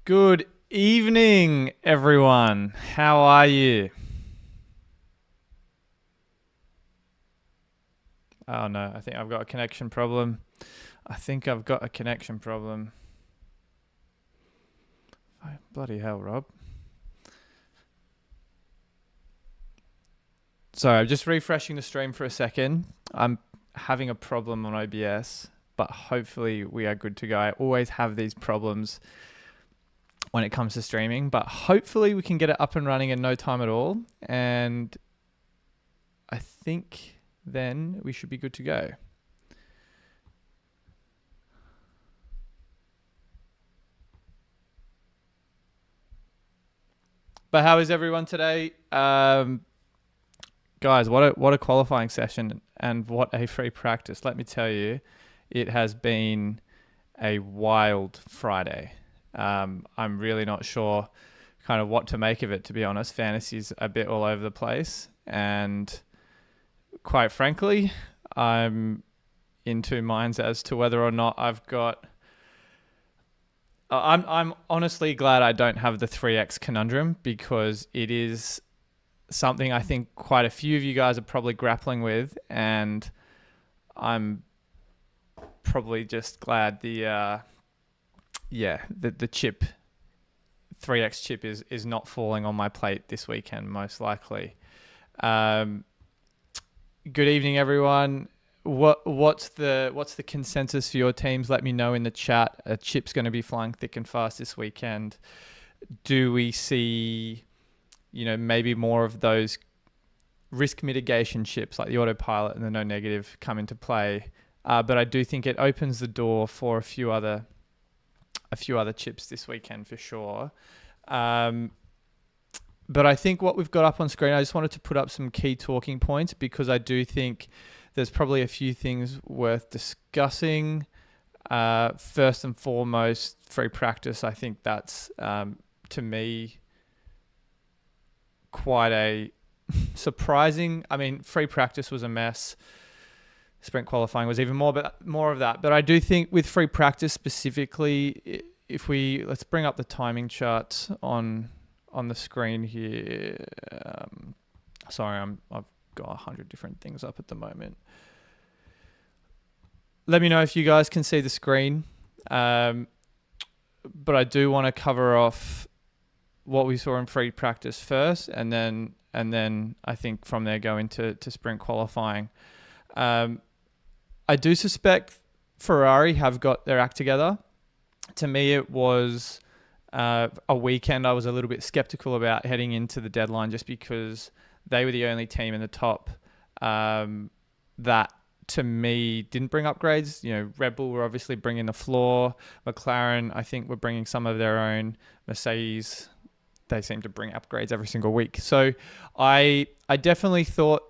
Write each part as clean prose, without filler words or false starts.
Good evening, everyone. How are you? Oh no, I think I've got a connection problem. Oh, bloody hell, Rob. Sorry, I'm just refreshing the stream for a second. I'm having a problem on OBS, but hopefully we are good to go. I always have these problems when it comes to streaming, but hopefully we can get it up and running in no time at all. And I think then we should be good to go. But how is everyone today? Guys, what a qualifying session and what a free practice. Let me tell you, it has been a wild Friday. I'm really not sure kind of what to make of it, to be honest. Fantasy's a bit all over the place, and quite frankly, I'm in two minds as to whether or not I'm honestly glad I don't have the 3x conundrum, because it is something I think quite a few of you guys are probably grappling with, and I'm probably just glad the chip 3x chip is not falling on my plate this weekend, most likely. Good evening, everyone. What's the consensus for your teams? Let me know in the chat. A chip's going to be flying thick and fast this weekend. Do we see, maybe more of those risk mitigation chips like the Autopilot and the no negative come into play? But I do think it opens the door for a few other chips this weekend for sure. But I think what we've got up on screen, I just wanted to put up some key talking points, because I do think there's probably a few things worth discussing. First and foremost, free practice. I think that's, to me, quite a surprising. I mean, free practice was a mess. Sprint qualifying was even more of that. But I do think with free practice specifically, let's bring up the timing charts on the screen here. Sorry, I've got 100 different things up at the moment. Let me know if you guys can see the screen. But I do want to cover off what we saw in free practice first, and then I think from there go into sprint qualifying. I do suspect Ferrari have got their act together. To me, it was a weekend I was a little bit skeptical about heading into the deadline, just because they were the only team in the top that, to me, didn't bring upgrades. Red Bull were obviously bringing the floor. McLaren, I think, were bringing some of their own. Mercedes, they seem to bring upgrades every single week. So I definitely thought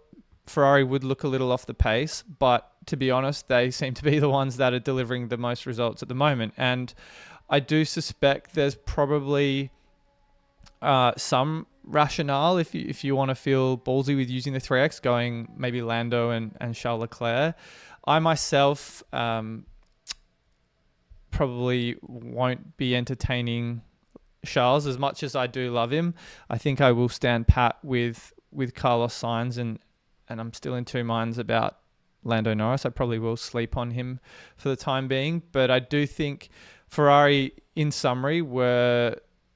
Ferrari would look a little off the pace, but to be honest, they seem to be the ones that are delivering the most results at the moment. And I do suspect there's probably some rationale if you want to feel ballsy with using the 3X, going maybe Lando and Charles Leclerc. I myself probably won't be entertaining Charles as much as I do love him. I think I will stand pat with Carlos Sainz, and I'm still in two minds about Lando Norris. I probably will sleep on him for the time being, but I do think Ferrari, in summary, were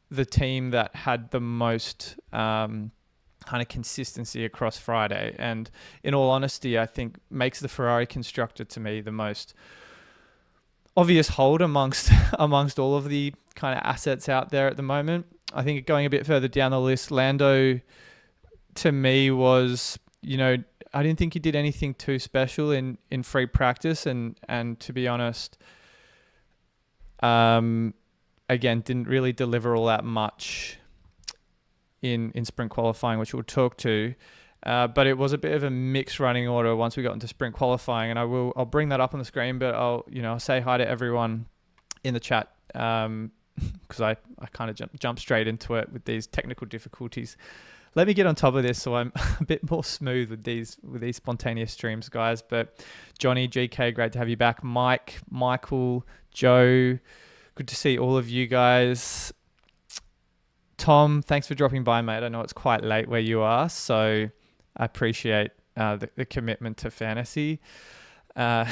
the team that had the most kind of consistency across Friday. And in all honesty, I think makes the Ferrari constructor, to me, the most obvious hold amongst all of the kind of assets out there at the moment. I think going a bit further down the list, Lando, to me, was, I didn't think he did anything too special in free practice, and to be honest, again, didn't really deliver all that much in sprint qualifying, which we'll talk to. But it was a bit of a mixed running order once we got into sprint qualifying, and I'll bring that up on the screen, but I'll say hi to everyone in the chat, because I kind of jump straight into it with these technical difficulties. Let me get on top of this so I'm a bit more smooth with these spontaneous streams, guys. But Johnny, GK, great to have you back. Mike, Michael, Joe, good to see all of you guys. Tom, thanks for dropping by, mate. I know it's quite late where you are, so I appreciate the commitment to fantasy. I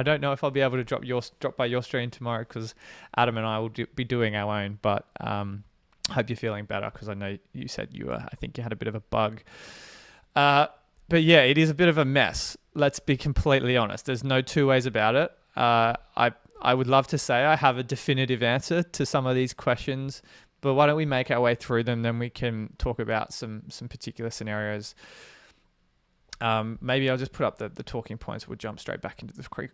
don't know if I'll be able to drop by your stream tomorrow because Adam and I will be doing our own, but hope you're feeling better because I know you said I think you had a bit of a bug. But yeah, it is a bit of a mess. Let's be completely honest. There's no two ways about it. I would love to say I have a definitive answer to some of these questions, but why don't we make our way through them? Then we can talk about some particular scenarios. Maybe I'll just put up the talking points. We'll jump straight back into the sprint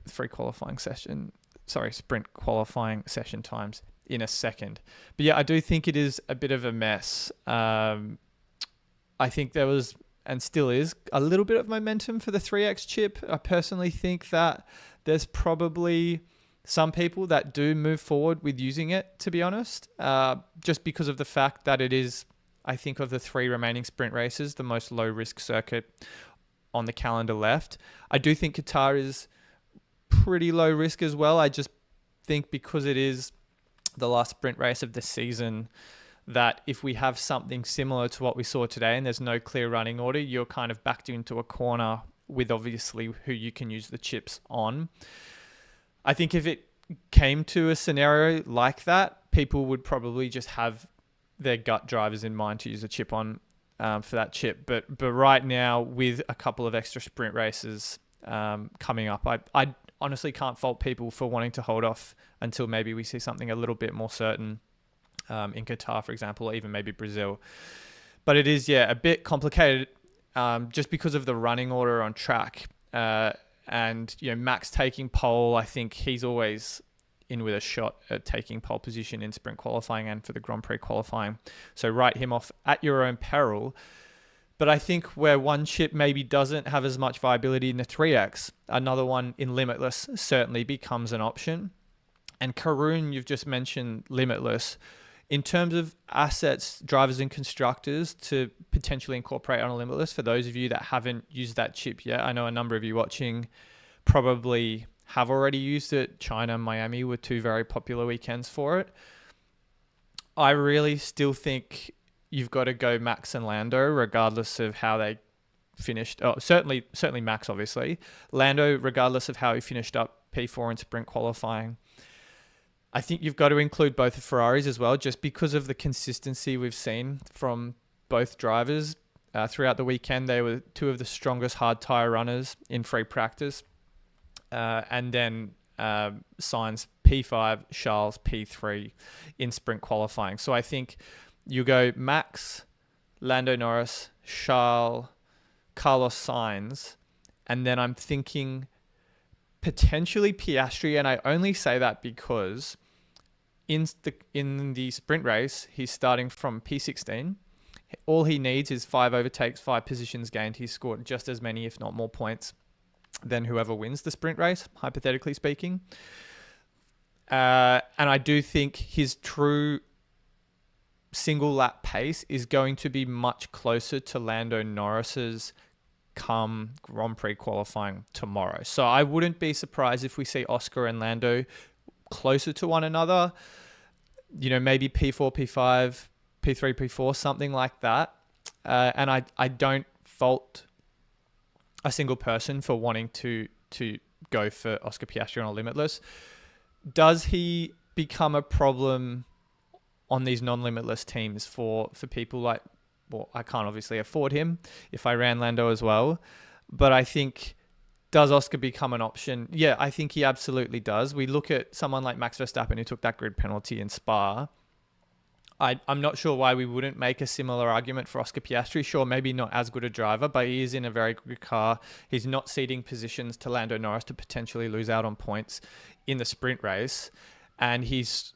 qualifying session times in a second. But yeah, I do think it is a bit of a mess. I think there was, and still is, a little bit of momentum for the 3X chip. I personally think that there's probably some people that do move forward with using it, to be honest, just because of the fact that it is, I think, of the 3 remaining sprint races, the most low-risk circuit on the calendar left. I do think Qatar is pretty low risk as well. I just think because it is the last sprint race of the season, that if we have something similar to what we saw today and there's no clear running order, you're kind of backed into a corner with obviously who you can use the chips on. I think if it came to a scenario like that, people would probably just have their gut drivers in mind to use a chip on for that chip. But right now, with a couple of extra sprint races coming up, I honestly can't fault people for wanting to hold off until maybe we see something a little bit more certain in Qatar, for example, or even maybe Brazil. But it is, a bit complicated just because of the running order on track. And, Max taking pole, I think he's always in with a shot at taking pole position in sprint qualifying and for the Grand Prix qualifying. So write him off at your own peril. But I think where one chip maybe doesn't have as much viability in the 3X, another one in Limitless certainly becomes an option. And Karun, you've just mentioned Limitless. In terms of assets, drivers and constructors to potentially incorporate on a Limitless, for those of you that haven't used that chip yet, I know a number of you watching probably have already used it. China and Miami were 2 very popular weekends for it. I really still think you've got to go Max and Lando, regardless of how they finished. Oh, certainly Max, obviously. Lando, regardless of how he finished up P4 in sprint qualifying. I think you've got to include both the Ferraris as well, just because of the consistency we've seen from both drivers throughout the weekend. They were 2 of the strongest hard tyre runners in free practice. And then Sainz P5, Charles P3 in sprint qualifying. So I think you go Max, Lando Norris, Charles, Carlos Sainz, and then I'm thinking potentially Piastri, and I only say that because in the sprint race, he's starting from P16. All he needs is 5 overtakes, 5 positions gained. He's scored just as many, if not more points than whoever wins the sprint race, hypothetically speaking. And I do think his true single lap pace is going to be much closer to Lando Norris's come Grand Prix qualifying tomorrow. So I wouldn't be surprised if we see Oscar and Lando closer to one another, maybe P4, P5, P3, P4, something like that. And I don't fault a single person for wanting to go for Oscar Piastri on a Limitless. Does he become a problem on these non-Limitless teams for people like, well, I can't obviously afford him if I ran Lando as well, but I think, does Oscar become an option? Yeah, I think he absolutely does. We look at someone like Max Verstappen who took that grid penalty in Spa. I'm not sure why we wouldn't make a similar argument for Oscar Piastri. Sure, maybe not as good a driver, but he is in a very good car. He's not ceding positions to Lando Norris to potentially lose out on points in the sprint race. And he's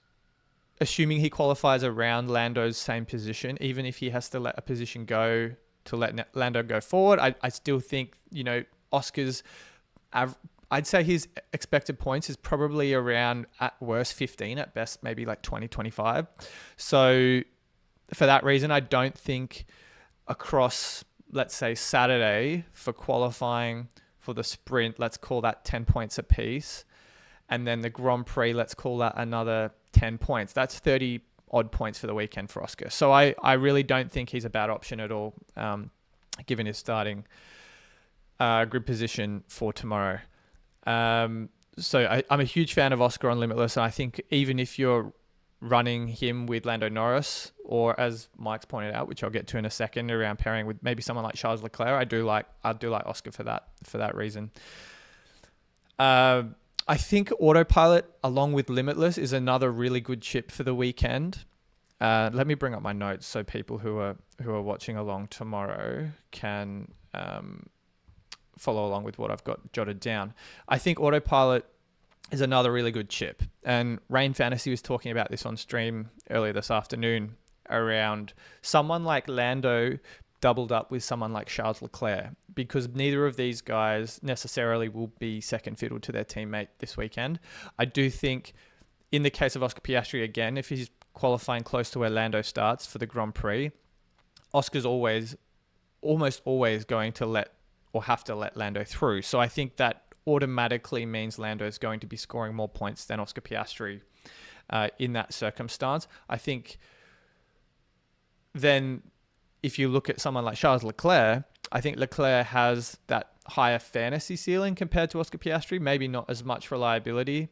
assuming he qualifies around Lando's same position, even if he has to let a position go to let Lando go forward. I still think, Oscar's, I'd say his expected points is probably around, at worst, 15, at best, maybe like 20, 25. So for that reason, I don't think across, let's say, Saturday for qualifying for the sprint, let's call that 10 points apiece. And then the Grand Prix, let's call that another 10 points. That's 30 odd points for the weekend for Oscar. So I really don't think he's a bad option at all, given his starting grid position for tomorrow. So I'm a huge fan of Oscar on Limitless, and I think even if you're running him with Lando Norris, or as Mike's pointed out, which I'll get to in a second, around pairing with maybe someone like Charles Leclerc, I do like Oscar for that reason. I think Autopilot, along with Limitless, is another really good chip for the weekend. Let me bring up my notes so people who are watching along tomorrow can follow along with what I've got jotted down. I think Autopilot is another really good chip. And Rain Fantasy was talking about this on stream earlier this afternoon, around someone like Lando doubled up with someone like Charles Leclerc, because neither of these guys necessarily will be second fiddle to their teammate this weekend. I do think in the case of Oscar Piastri, again, if he's qualifying close to where Lando starts for the Grand Prix, Oscar's almost always going to have to let Lando through. So I think that automatically means Lando is going to be scoring more points than Oscar Piastri in that circumstance. I think then if you look at someone like Charles Leclerc, I think Leclerc has that higher fantasy ceiling compared to Oscar Piastri, maybe not as much reliability,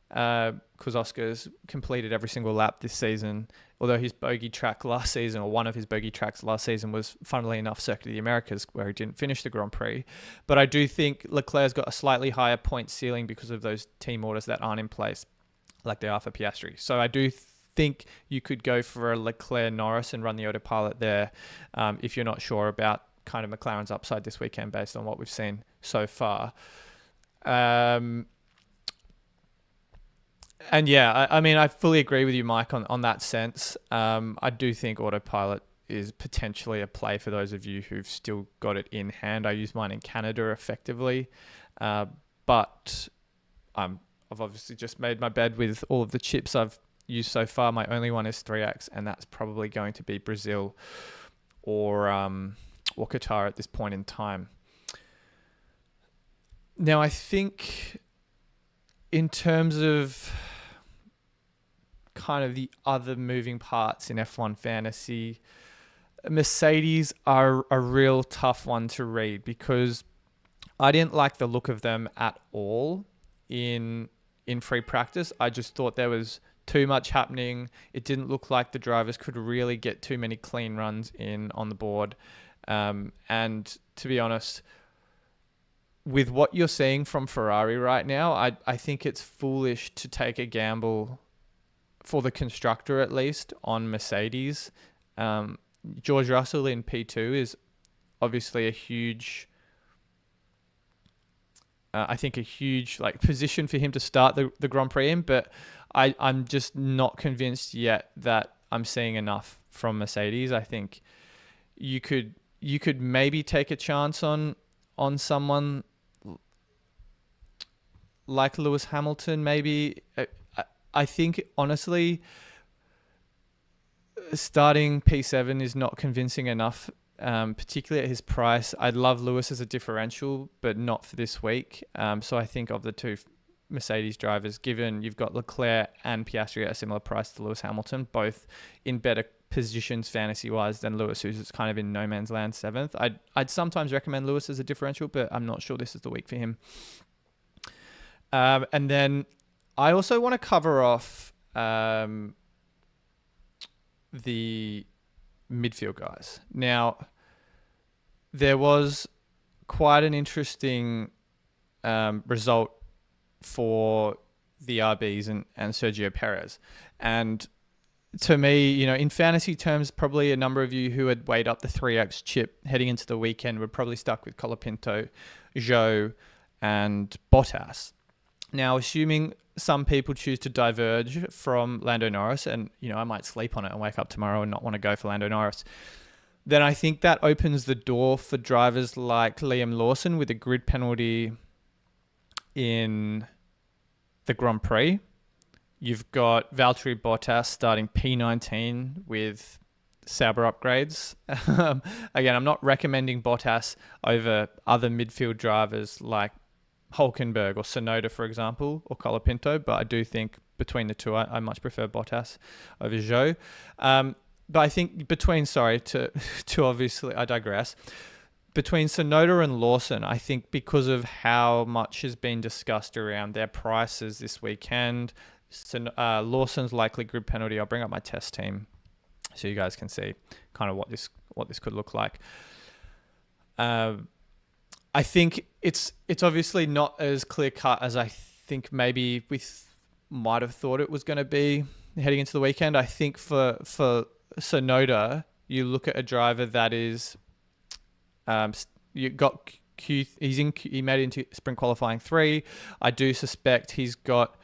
because Oscar's completed every single lap this season, although his bogey track last season, or one of his bogey tracks last season, was, funnily enough, Circuit of the Americas, where he didn't finish the Grand Prix. But I do think Leclerc's got a slightly higher point ceiling because of those team orders that aren't in place, like they are for Piastri. So I do think you could go for a Leclerc-Norris and run the Autopilot there, if you're not sure about kind of McLaren's upside this weekend based on what we've seen so far. And yeah, I mean, I fully agree with you, Mike, on that sense. I do think Autopilot is potentially a play for those of you who've still got it in hand. I use mine in Canada effectively, but I've obviously just made my bed with all of the chips I've used so far. My only one is 3X, and that's probably going to be Brazil or Qatar at this point in time. Now, I think in terms of kind of the other moving parts in F1 fantasy, Mercedes are a real tough one to read, because I didn't like the look of them at all in free practice. I just thought there was too much happening. It didn't look like the drivers could really get too many clean runs in on the board. And to be honest, with what you're seeing from Ferrari right now, I think it's foolish to take a gamble, for the constructor at least, on Mercedes. George Russell in P2 is obviously a huge position for him to start the Grand Prix in, but I'm just not convinced yet that I'm seeing enough from Mercedes. I think you could maybe take a chance on someone like Lewis Hamilton, maybe. I think, honestly, starting P7 is not convincing enough, particularly at his price. I'd love Lewis as a differential, but not for this week. So I think of the two Mercedes drivers, given you've got Leclerc and Piastri at a similar price to Lewis Hamilton, both in better positions fantasy-wise than Lewis, who's kind of in no man's land 7th. I'd sometimes recommend Lewis as a differential, but I'm not sure this is the week for him. And then I also want to cover off the midfield guys. Now, there was quite an interesting result for the RBs and Sergio Perez. And to me, in fantasy terms, probably a number of you who had weighed up the 3X chip heading into the weekend were probably stuck with Colapinto, Zhou, and Bottas. Now, assuming some people choose to diverge from Lando Norris, and I might sleep on it and wake up tomorrow and not want to go for Lando Norris, then I think that opens the door for drivers like Liam Lawson with a grid penalty in the Grand Prix. You've got Valtteri Bottas starting P19 with Sauber upgrades. Again, I'm not recommending Bottas over other midfield drivers like Hulkenberg or Sonoda, for example, or Colapinto, but I do think between the two. I much prefer Bottas over Zhou. But I think to obviously, I digress. Between Tsunoda and Lawson, I think because of how much has been discussed around their prices this weekend, Lawson's likely grid penalty. I'll bring up my test team so you guys can see kind of what this could look like. I think it's obviously not as clear cut as I think maybe we might have thought it was going to be heading into the weekend. I think for Tsunoda, you look at a driver that is, you got he made it into sprint qualifying 3. I do suspect he's got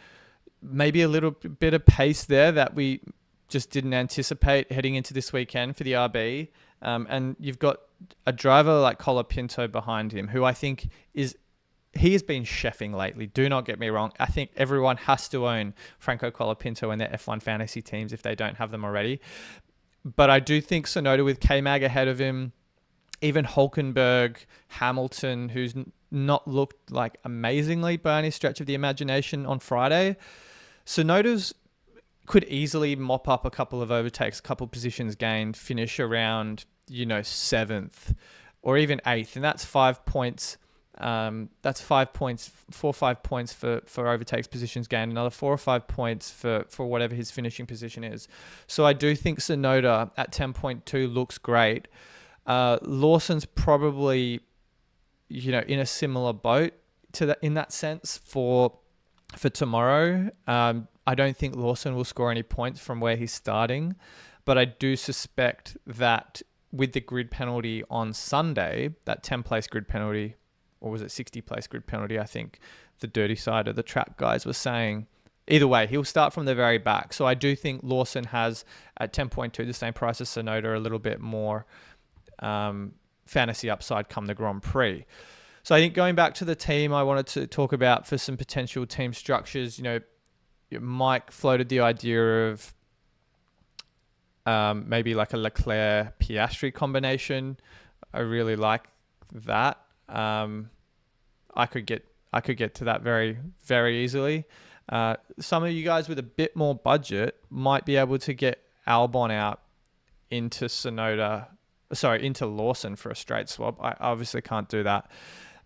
maybe a little bit of pace there that we just didn't anticipate heading into this weekend for the RB. And you've got a driver like Colapinto behind him, who I think he has been chefing lately. Do not get me wrong. I think everyone has to own Franco Colapinto in their F1 fantasy teams if they don't have them already. But I do think Tsunoda with K-Mag ahead of him, even Hülkenberg, Hamilton, who's not looked like amazingly by any stretch of the imagination on Friday. Tsunoda's could easily mop up a couple of overtakes, a couple of positions gained, finish around, 7th or even 8th. And that's 5 points. That's 5 points, 4 or 5 points for overtakes, positions gained, another 4 or 5 points for whatever his finishing position is. So I do think Tsunoda at 10.2 looks great. Lawson's probably, in a similar boat to that in that sense for tomorrow. I don't think Lawson will score any points from where he's starting, but I do suspect that with the grid penalty on Sunday, that 10-place grid penalty, or was it 60-place grid penalty? I think the dirty side of the track guys were saying. Either way, he'll start from the very back. So I do think Lawson has, at 10.2, the same price as Tsunoda, a little bit more fantasy upside come the Grand Prix. So I think going back to the team, I wanted to talk about for some potential team structures. Mike floated the idea of maybe like a Leclerc-Piastri combination. I really like that. I could get to that very, very easily. Some of you guys with a bit more budget might be able to get Albon out into Lawson for a straight swap. I obviously can't do that.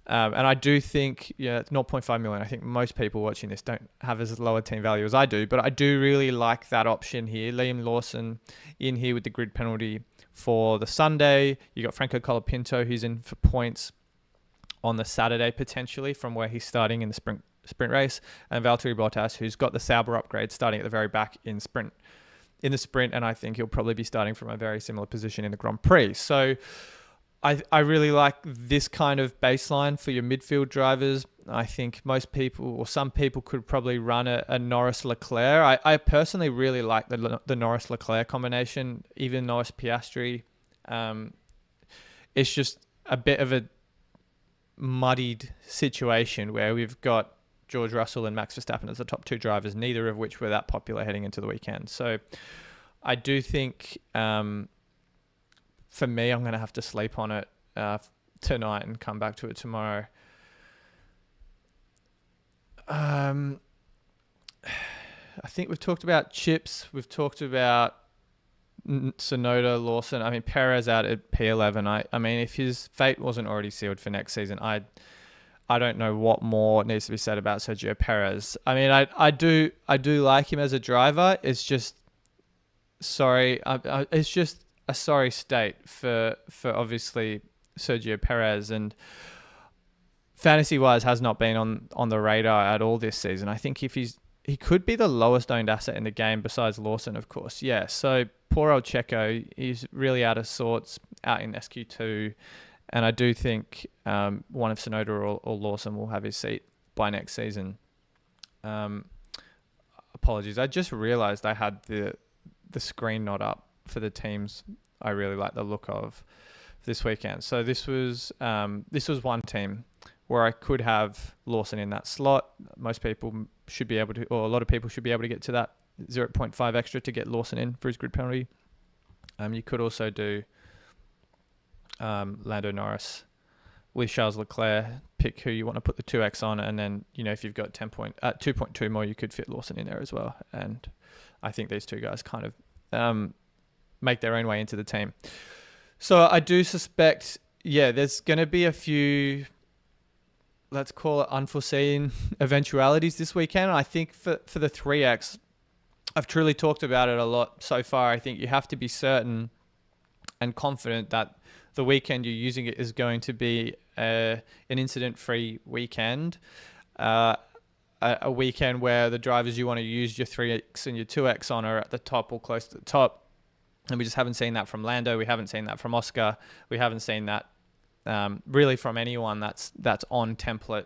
And I do think, it's 0.5 million. I think most people watching this don't have as low a team value as I do, but I do really like that option here. Liam Lawson in here with the grid penalty for the Sunday. You got Franco Colapinto, who's in for points on the Saturday potentially from where he's starting in the sprint race, and Valtteri Bottas, who's got the Sauber upgrade starting at the very back in the sprint, and I think he'll probably be starting from a very similar position in the Grand Prix. So I really like this kind of baseline for your midfield drivers. I think most people, or some people, could probably run a Norris-Leclerc. I personally really like the Norris-Leclerc combination, even Norris-Piastri. It's just a bit of a muddied situation where we've got George Russell and Max Verstappen as the top 2 drivers, neither of which were that popular heading into the weekend. So I do think... for me, I'm going to have to sleep on it tonight and come back to it tomorrow. I think we've talked about chips. We've talked about Tsunoda, Lawson. I mean, Perez out at P11. I mean, if his fate wasn't already sealed for next season, I don't know what more needs to be said about Sergio Perez. I mean, I do like him as a driver. It's just, it's just a sorry state for obviously Sergio Perez, and fantasy-wise has not been on the radar at all this season. I think he could be the lowest owned asset in the game besides Lawson, of course. Yeah, so poor old Checo, he's really out of sorts, out in SQ2, and I do think one of Tsunoda or Lawson will have his seat by next season. Apologies, I just realized I had the screen not up for the teams I really like the look of this weekend. So this was one team where I could have Lawson in that slot. Most people should be able to, or a lot of people should be able to get to that 0.5 extra to get Lawson in for his grid penalty. You could also do Lando Norris with Charles Leclerc pick who you want to put the 2x on, and then if you've got 2.2 more, you could fit Lawson in there as well. And I think these two guys kind of make their own way into the team. So I do suspect, there's going to be a few, let's call it unforeseen eventualities this weekend. I think for the 3x, I've truly talked about it a lot so far. I think you have to be certain and confident that the weekend you're using it is going to be an incident-free weekend. A weekend where the drivers you want to use your 3x and your 2x on are at the top or close to the top. And we just haven't seen that from Lando. We haven't seen that from Oscar. We haven't seen that really from anyone that's on template.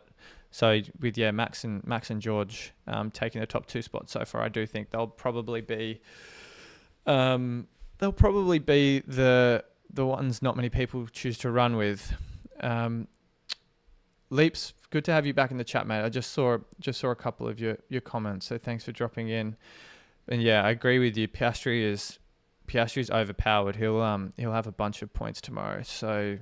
So with Max and George taking the top 2 spots so far, I do think they'll probably be the ones not many people choose to run with. Leaps, good to have you back in the chat, mate. I just saw a couple of your comments, so thanks for dropping in. And I agree with you. Piastri's overpowered. He'll have a bunch of points tomorrow. So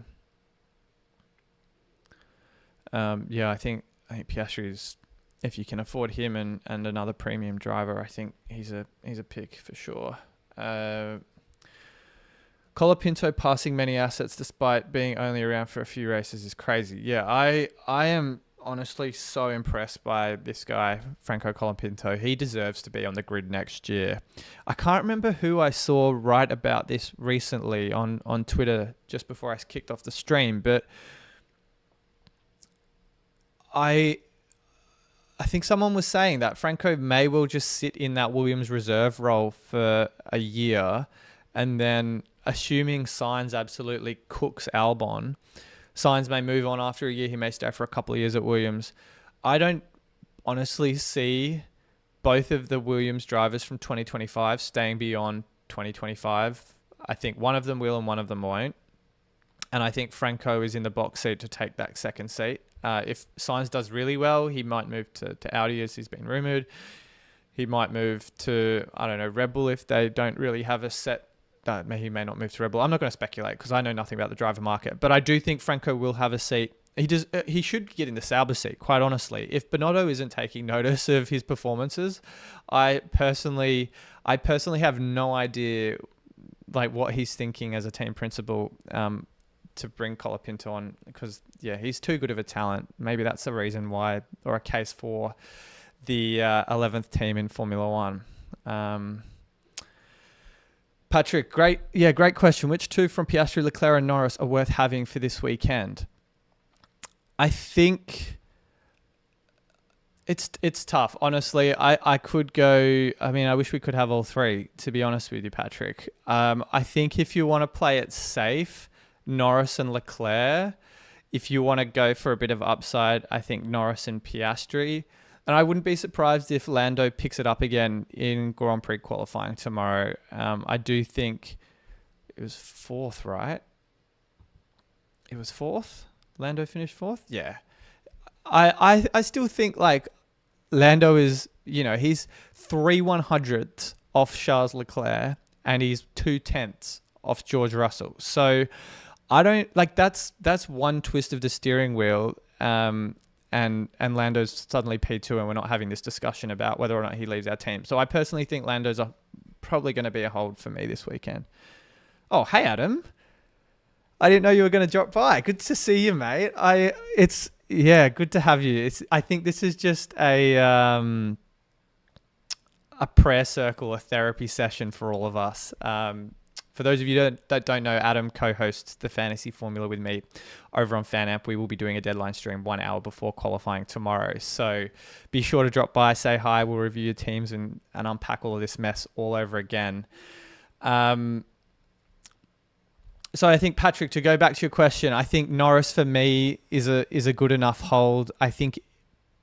I think Piastri's, if you can afford him and another premium driver, I think he's a pick for sure. Colapinto passing many assets despite being only around for a few races is crazy. I am honestly so impressed by this guy, Franco Colapinto. He deserves to be on the grid next year. I can't remember who I saw write about this recently on Twitter just before I kicked off the stream, but I think someone was saying that Franco may well just sit in that Williams reserve role for a year, and then assuming Sainz absolutely cooks Albon, Sainz may move on after a year. He may stay for a couple of years at Williams. I don't honestly see both of the Williams drivers from 2025 staying beyond 2025. I think one of them will and one of them won't. And I think Franco is in the box seat to take that second seat. If Sainz does really well, he might move to Audi, as he's been rumoured. He might move to, Red Bull if they don't really have a set. He may not move to Red Bull. I'm not going to speculate because I know nothing about the driver market. But I do think Franco will have a seat. He should get in the Sauber seat, quite honestly. If Binotto isn't taking notice of his performances, I personally have no idea what he's thinking as a team principal to bring Colapinto on, because he's too good of a talent. Maybe that's the reason why, or a case for the 11th team in Formula One. Patrick, great question. Which two from Piastri, Leclerc and Norris are worth having for this weekend? I think it's tough. Honestly, I could go, I wish we could have all three, to be honest with you, Patrick. I think if you want to play it safe, Norris and Leclerc. If you want to go for a bit of upside, I think Norris and Piastri. And I wouldn't be surprised if Lando picks it up again in Grand Prix qualifying tomorrow. I do think it was 4th, right? It was 4th? Lando finished 4th? Yeah. I still think Lando is, he's 3/100ths off Charles Leclerc and he's 2/10ths off George Russell. So I don't that's one twist of the steering wheel. And Lando's suddenly P2 and we're not having this discussion about whether or not he leaves our team. So I personally think Lando's probably going to be a hold for me this weekend. Oh, hey, Adam. I didn't know you were going to drop by. Good to see you, mate. Good to have you. I think this is just a prayer circle, a therapy session for all of us. For those of you that don't know, Adam co-hosts the Fantasy Formula with me over on FanAmp. We will be doing a deadline stream 1 hour before qualifying tomorrow. So be sure to drop by, say hi. We'll review your teams and unpack all of this mess all over again. So I think, Patrick, to go back to your question, I think Norris for me is a good enough hold. I think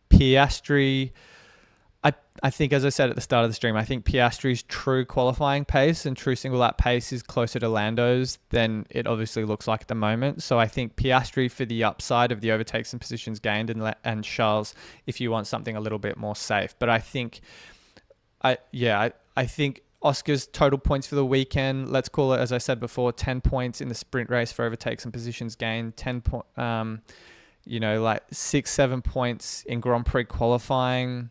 Piastri... I think, as I said at the start of the stream, I think Piastri's true qualifying pace and true single lap pace is closer to Lando's than it obviously looks like at the moment. So I think Piastri for the upside of the overtakes and positions gained, and Charles if you want something a little bit more safe. But I think, I think Oscar's total points for the weekend, let's call it, as I said before, 10 points in the sprint race for overtakes and positions gained, 10 points. like 6-7 points in Grand Prix qualifying.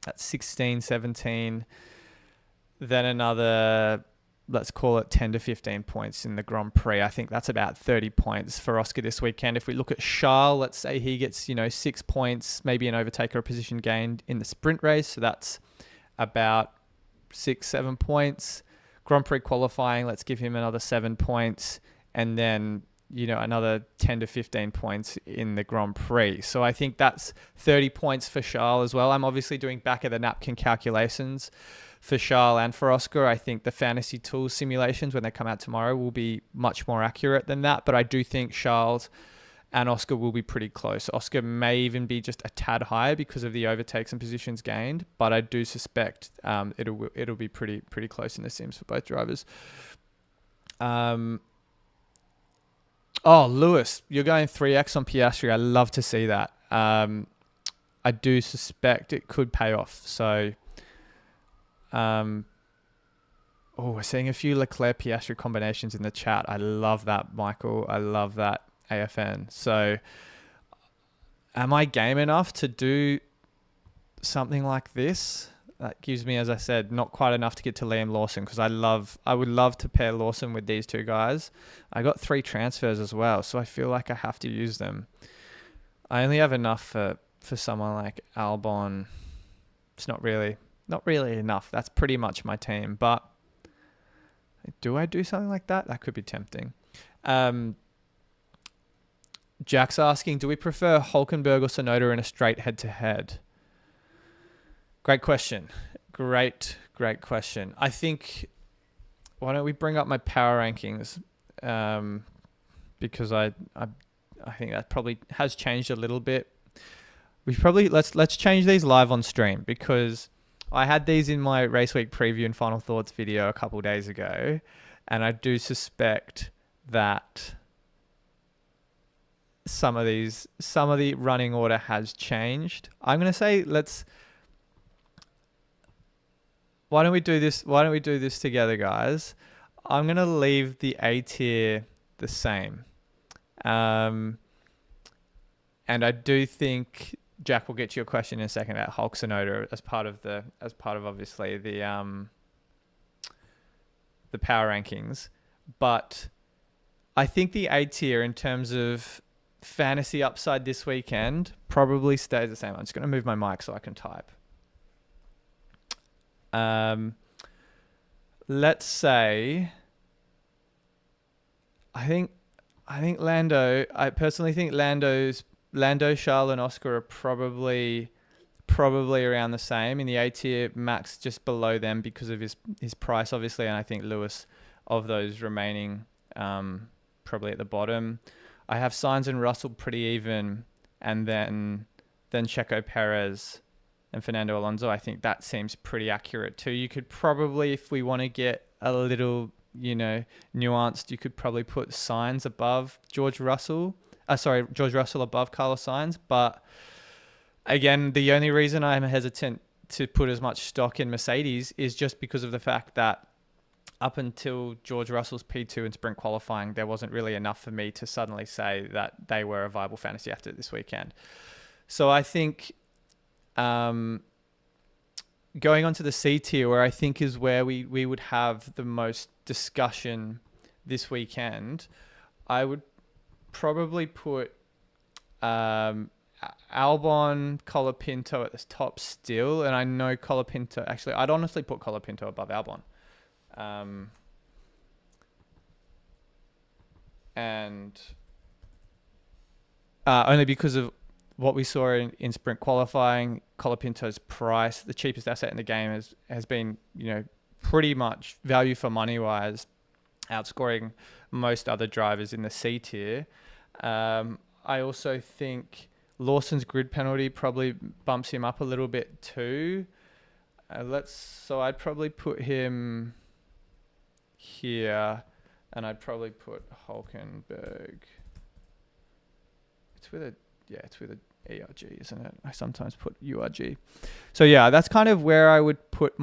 That's 16, 17. Then another, let's call it 10 to 15 points in the Grand Prix. I think that's about 30 points for Oscar this weekend. If we look at Charles, let's say he gets, 6 points, maybe an overtake or a position gained in the sprint race. So that's about 6-7 points. Grand Prix qualifying, let's give him another 7 points. And then, another 10 to 15 points in the Grand Prix. So I think that's 30 points for Charles as well. I'm obviously doing back of the napkin calculations for Charles and for Oscar. I think the fantasy tools simulations, when they come out tomorrow, will be much more accurate than that. But I do think Charles and Oscar will be pretty close. Oscar may even be just a tad higher because of the overtakes and positions gained. But I do suspect it'll be pretty close in the sims for both drivers. Oh, Lewis, you're going 3x on Piastri. I love to see that. I do suspect it could pay off. So, we're seeing a few Leclerc-Piastri combinations in the chat. I love that, Michael. I love that, AFN. So, am I game enough to do something like this? That gives me, as I said, not quite enough to get to Liam Lawson, because I would love to pair Lawson with these two guys. I got 3 transfers as well, so I feel like I have to use them. I only have enough for someone like Albon. It's not really enough. That's pretty much my team. But do I do something like that? That could be tempting. Jack's asking, do we prefer Hulkenberg or Tsunoda in a straight head-to-head? Great question. Great question. I think, why don't we bring up my power rankings? Because I think that probably has changed a little bit. Let's change these live on stream, because I had these in my race week preview and final thoughts video a couple of days ago, and I do suspect that some of the running order has changed. I'm going to say why don't we do this together, guys? I'm going to leave the A tier the same. And I do think Jack will get to your question in a second about Hulk Tsunoda as part of obviously the power rankings. But I think the A tier in terms of fantasy upside this weekend probably stays the same. I'm just going to move my mic so I can type. Let's say, I personally think Lando, Charles, and Oscar are probably around the same. In the A tier, Max just below them because of his price, obviously, and I think Lewis of those remaining probably at the bottom. I have Sainz and Russell pretty even, and then Checo Perez and Fernando Alonso. I think that seems pretty accurate too. You could probably, if we want to get a little, nuanced, you could probably put Sainz above George Russell above Carlos Sainz. But again, the only reason I'm hesitant to put as much stock in Mercedes is just because of the fact that up until George Russell's P2 in sprint qualifying, there wasn't really enough for me to suddenly say that they were a viable fantasy after this weekend. So I think going on to the C tier, where I think is where we would have the most discussion this weekend, I would probably put Albon, Colapinto at the top still. And I know Colapinto, actually, I'd honestly put Colapinto above Albon. And only because of what we saw in sprint qualifying, Colapinto's price, the cheapest asset in the game, has been, pretty much value for money wise, outscoring most other drivers in the C tier. I also think Lawson's grid penalty probably bumps him up a little bit too. So I'd probably put him here, and I'd probably put Hulkenberg. It's with a ERG, isn't it? I sometimes put URG. So yeah, that's kind of where I would put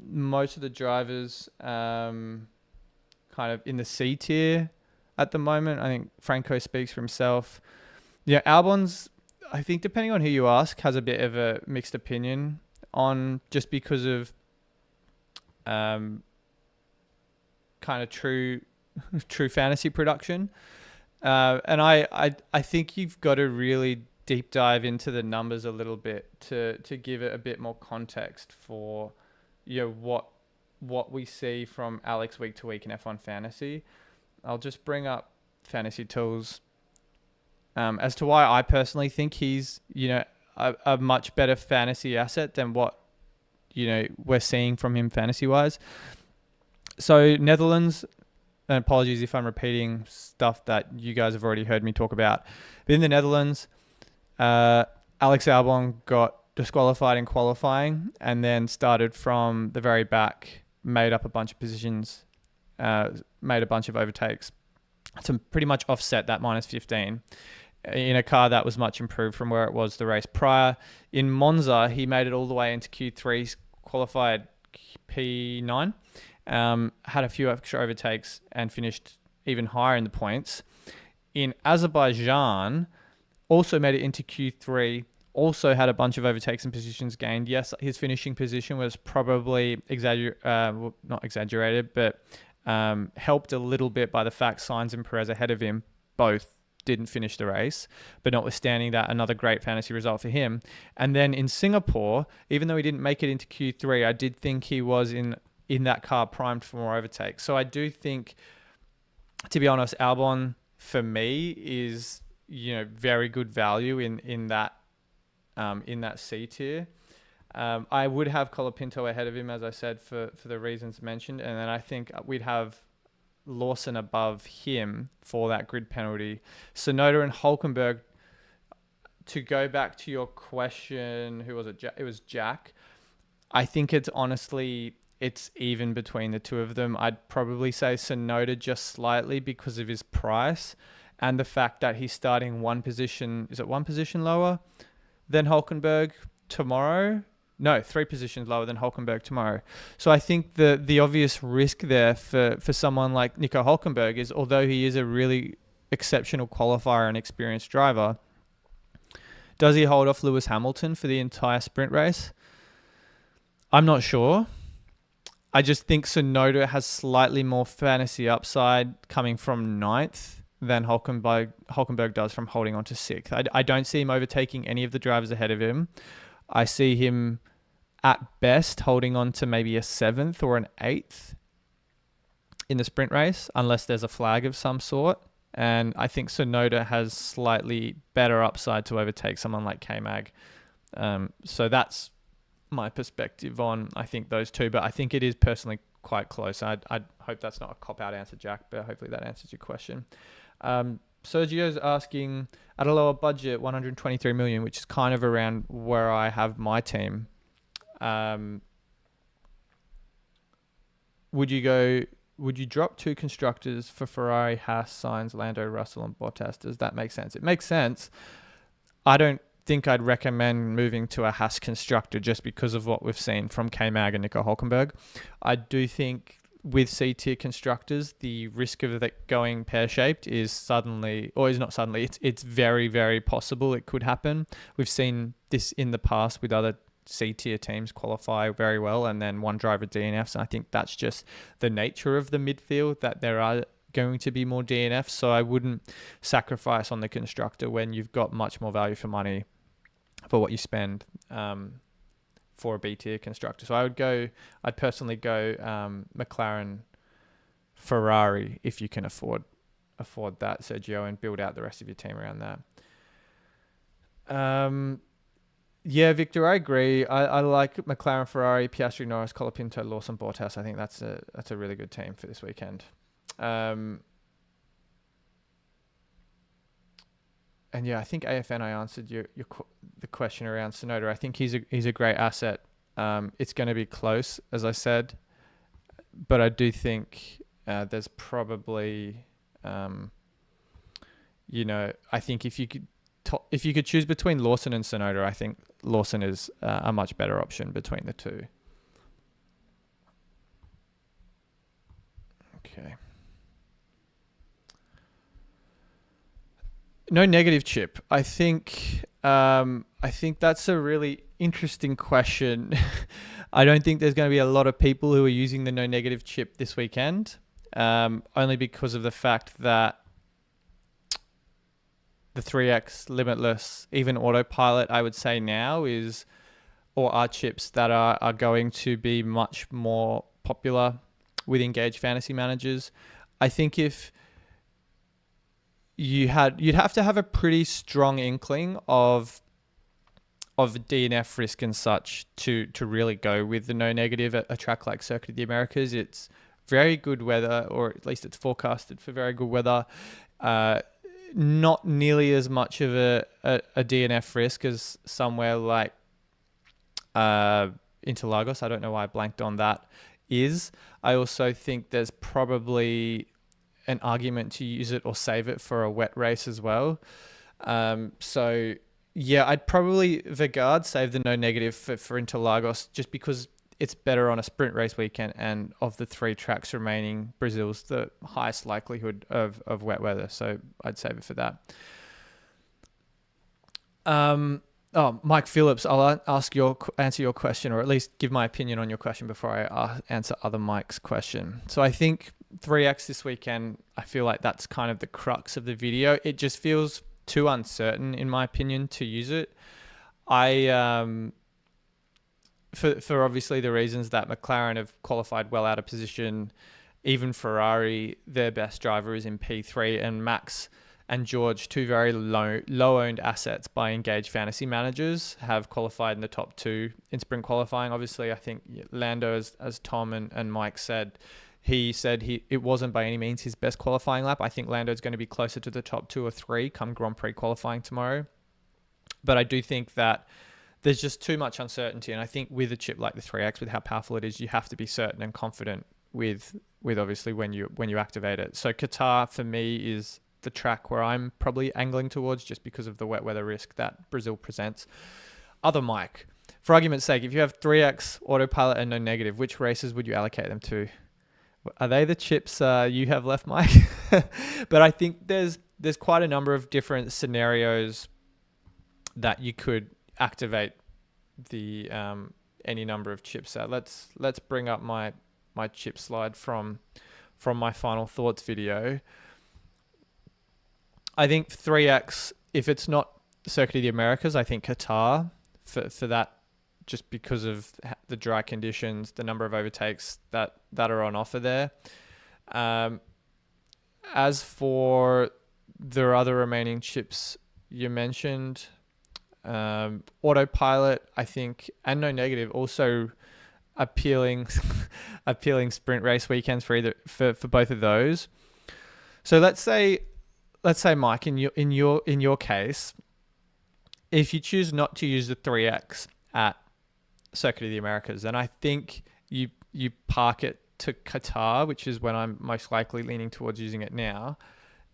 most of the drivers kind of in the C tier at the moment. I think Franco speaks for himself. Yeah, Albon's, I think depending on who you ask, has a bit of a mixed opinion on, just because of kind of true fantasy production. And I think you've got to really deep dive into the numbers a little bit to give it a bit more context for, what we see from Alex week to week in F1 Fantasy. I'll just bring up Fantasy Tools as to why I personally think he's, a much better fantasy asset than what, we're seeing from him fantasy wise. So Netherlands, and apologies if I'm repeating stuff that you guys have already heard me talk about. But in the Netherlands, Alex Albon got disqualified in qualifying and then started from the very back, made up a bunch of positions, made a bunch of overtakes to pretty much offset that minus 15 in a car that was much improved from where it was the race prior. In Monza, he made it all the way into Q3, qualified P9, had a few extra overtakes and finished even higher in the points. In Azerbaijan, also made it into Q3, also had a bunch of overtakes and positions gained. Yes, his finishing position was probably not exaggerated, but helped a little bit by the fact Sainz and Perez ahead of him both didn't finish the race, but notwithstanding that, another great fantasy result for him. And then in Singapore, even though he didn't make it into Q3, I did think he was in that car primed for more overtakes. So I do think, to be honest, Albon for me is, very good value in that C tier. I would have Colapinto ahead of him, as I said, for the reasons mentioned, and then I think we'd have Lawson above him for that grid penalty. Sonoda and Hulkenberg. To go back to your question, who was it? It was Jack. I think it's even between the two of them. I'd probably say Sonoda just slightly because of his price and the fact that he's starting one position lower than Hulkenberg tomorrow? No, 3 positions lower than Hulkenberg tomorrow. So I think the obvious risk there for someone like Nico Hulkenberg is, although he is a really exceptional qualifier and experienced driver, does he hold off Lewis Hamilton for the entire sprint race? I'm not sure. I just think Sonoda has slightly more fantasy upside coming from 9th than Hulkenberg does from holding on to 6th. I don't see him overtaking any of the drivers ahead of him. I see him at best holding on to maybe a 7th or an 8th in the sprint race, unless there's a flag of some sort. And I think Sonoda has slightly better upside to overtake someone like K-Mag. So that's my perspective on, I think, those two. But I think it is personally quite close. I hope that's not a cop-out answer, Jack, but hopefully that answers your question. Sergio's asking, at a lower budget, 123 million, which is kind of around where I have my team. Would you drop 2 constructors for Ferrari, Haas, Sainz, Lando, Russell, and Bottas? Does that make sense? It makes sense. I don't think I'd recommend moving to a Haas constructor just because of what we've seen from K-Mag and Nico Hulkenberg. I do think with C-tier constructors, the risk of that going pear-shaped it's very, very possible it could happen. We've seen this in the past with other C-tier teams qualify very well and then one driver DNFs. And I think that's just the nature of the midfield, that there are going to be more DNFs. So I wouldn't sacrifice on the constructor when you've got much more value for money for what you spend for a B-tier constructor. So I'd personally go McLaren, Ferrari if you can afford that, Sergio, and build out the rest of your team around that. Yeah, Victor, I agree. I like McLaren, Ferrari, Piastri, Norris, Colapinto, Lawson, Bottas. I think that's a really good team for this weekend. And yeah, I think AFN, I answered the question around Sonoda. I think he's a great asset. It's going to be close, as I said, but I do think there's probably, I think if you could choose between Lawson and Sonoda, I think Lawson is a much better option between the two. Okay. No negative chip. I think that's a really interesting question. I don't think there's going to be a lot of people who are using the no negative chip this weekend, only because of the fact that the 3X, Limitless, even Autopilot, I would say now are chips that are going to be much more popular with engaged fantasy managers. I think if you'd have to have a pretty strong inkling of DNF risk and such to really go with the no negative at a track like Circuit of the Americas. It's very good weather, or at least it's forecasted for very good weather. Not nearly as much of a DNF risk as somewhere like Interlagos. I don't know why I blanked on that. I also think there's probably an argument to use it or save it for a wet race as well. So yeah, I'd probably save the no negative for Interlagos, just because it's better on a sprint race weekend, and of the 3 tracks remaining, Brazil's the highest likelihood of wet weather. So I'd save it for that. Mike Phillips, I'll answer your question, or at least give my opinion on your question before I answer other Mike's question. So I think 3X this weekend, I feel like that's kind of the crux of the video. It just feels too uncertain, in my opinion, to use it. For obviously the reasons that McLaren have qualified well out of position, even Ferrari, their best driver is in P3, and Max and George, 2 very low-owned assets by engaged fantasy managers, have qualified in the top 2 in sprint qualifying. Obviously, I think Lando, as Tom and Mike said, it wasn't by any means his best qualifying lap. I think Lando's going to be closer to the top 2 or 3 come Grand Prix qualifying tomorrow. But I do think that there's just too much uncertainty. And I think with a chip like the 3X, with how powerful it is, you have to be certain and confident with obviously when you activate it. So Qatar for me is the track where I'm probably angling towards, just because of the wet weather risk that Brazil presents. Other Mike, for argument's sake, if you have 3X, Autopilot, and no negative, which races would you allocate them to? Are they the chips you have left, Mike? But I think there's quite a number of different scenarios that you could activate the any number of chips at. Let's bring up my chip slide from my final thoughts video. I think 3X, if it's not Circuit of the Americas, I think Qatar for that, just because of the dry conditions, the number of overtakes that are on offer there. As for the other remaining chips you mentioned, Autopilot, I think, and no negative, also appealing sprint race weekends for both of those. So let's say Mike, in your case, if you choose not to use the 3X at Circuit of the Americas, then I think you park it to Qatar, which is when I'm most likely leaning towards using it now,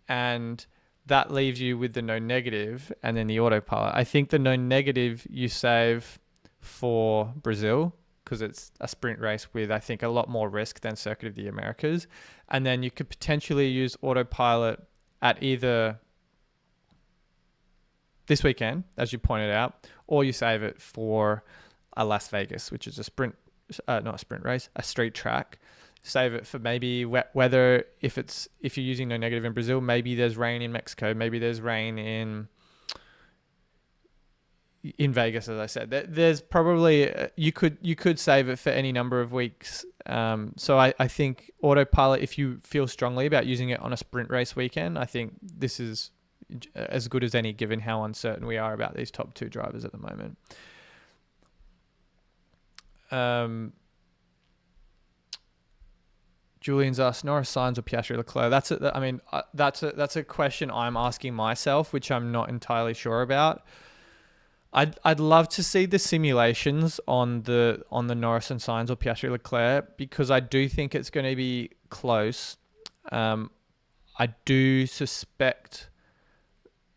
and that leaves you with the no negative and then the Autopilot. I think the no negative you save for Brazil, because it's a sprint race with, I think, a lot more risk than Circuit of the Americas, and then you could potentially use Autopilot at either this weekend, as you pointed out, or you save it for a Las Vegas, which is not a sprint race, a street track. Save it for maybe wet weather. If you're using no negative in Brazil, maybe there's rain in Mexico, maybe there's rain in Vegas, as I said. There's probably you could save it for any number of weeks. So I think Autopilot, if you feel strongly about using it on a sprint race weekend, I think this is as good as any, given how uncertain we are about these top 2 drivers at the moment. Julian's asked Norris, Sainz, or Piastri, Leclerc. That's a question I'm asking myself, which I'm not entirely sure about. I'd love to see the simulations on the Norris and Sainz or Piastri, Leclerc, because I do think it's going to be close. I do suspect